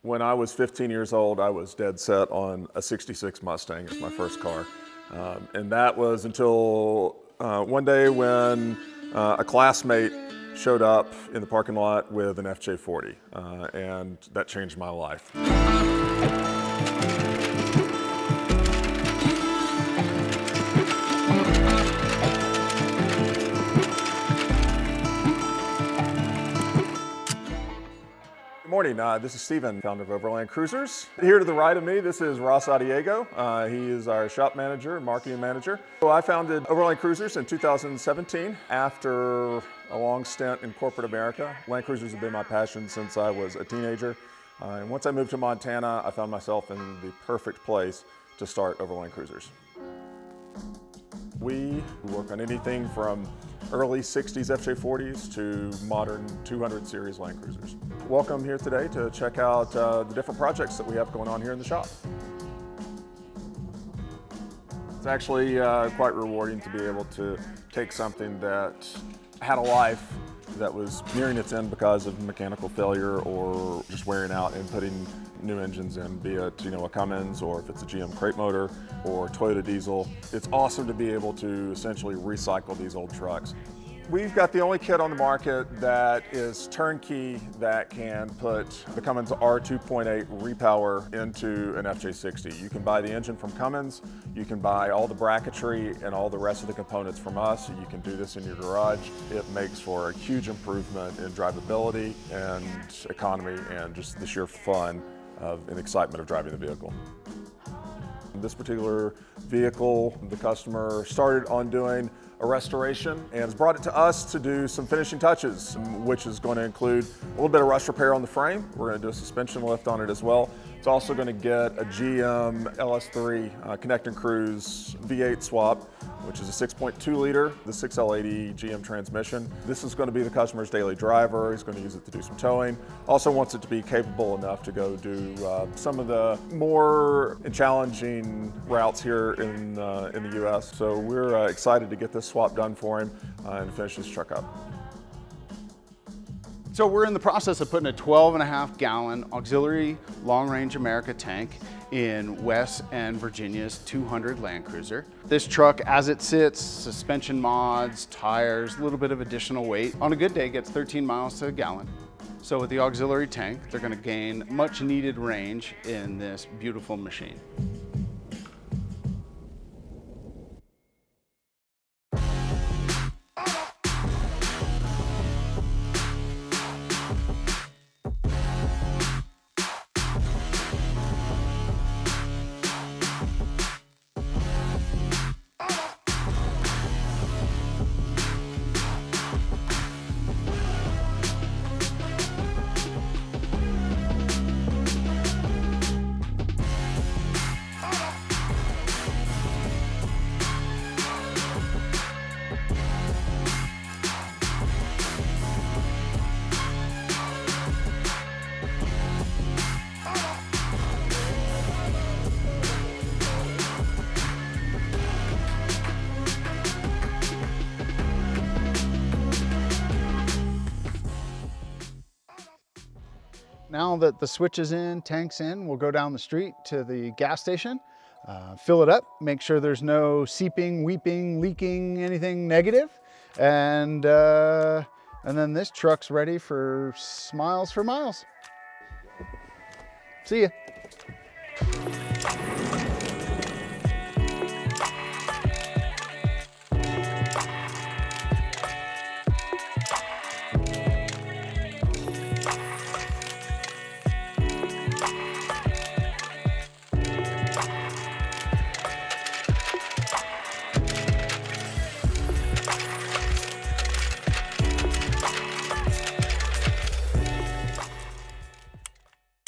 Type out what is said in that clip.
When I was 15 years old, I was dead set on a 66 Mustang as my first car. And that was until one day when a classmate showed up in the parking lot with an FJ40, and that changed my life. Good morning, this is Steven, founder of Overland Cruisers. Here to the right of me, this is Ross He is our shop manager and marketing manager. So I founded Overland Cruisers in 2017 after a long stint in corporate America. Land Cruisers have been my passion since I was a teenager. And once I moved to Montana, I found myself in the perfect place to start Overland Cruisers. We work on anything from early 60s FJ40s to modern 200 series Land Cruisers. Welcome here today to check out the different projects that we have going on here in the shop. It's actually quite rewarding to be able to take something that had a life that was nearing its end because of mechanical failure or just wearing out and putting new engines in, be it a Cummins, or if it's a GM crate motor or Toyota diesel. It's awesome to be able to essentially recycle these old trucks. We've got the only kit on the market that is turnkey that can put the Cummins R2.8 repower into an FJ60. You can buy the engine from Cummins, you can buy all the bracketry and all the rest of the components from us. You can do this in your garage. It makes for a huge improvement in drivability and economy and just the sheer fun and excitement of driving the vehicle. This particular vehicle, the customer started on doing a restoration and has brought it to us to do some finishing touches, which is going to include a little bit of rust repair on the frame. We're going to do a suspension lift on it as well. It's also going to get a GM LS3 Connect and Cruise V8 swap, which is a 6.2 liter, the 6L80 GM transmission. This is going to be the customer's daily driver. He's going to use it to do some towing. Also wants it to be capable enough to go do some of the more challenging routes here in the US. So we're excited to get this swap done for him and finish this truck up. So we're in the process of putting a 12.5 gallon auxiliary Long Range America tank in Wes and Virginia's 200 Land Cruiser. This truck, as it sits, suspension mods, tires, a little bit of additional weight, on a good day gets 13 miles to a gallon. So with the auxiliary tank, they're going to gain much needed range in this beautiful machine. Now that the switch is in, tank's in, we'll go down the street to the gas station, fill it up, make sure there's no seeping, weeping, leaking, anything negative. And then this truck's ready for miles. See ya.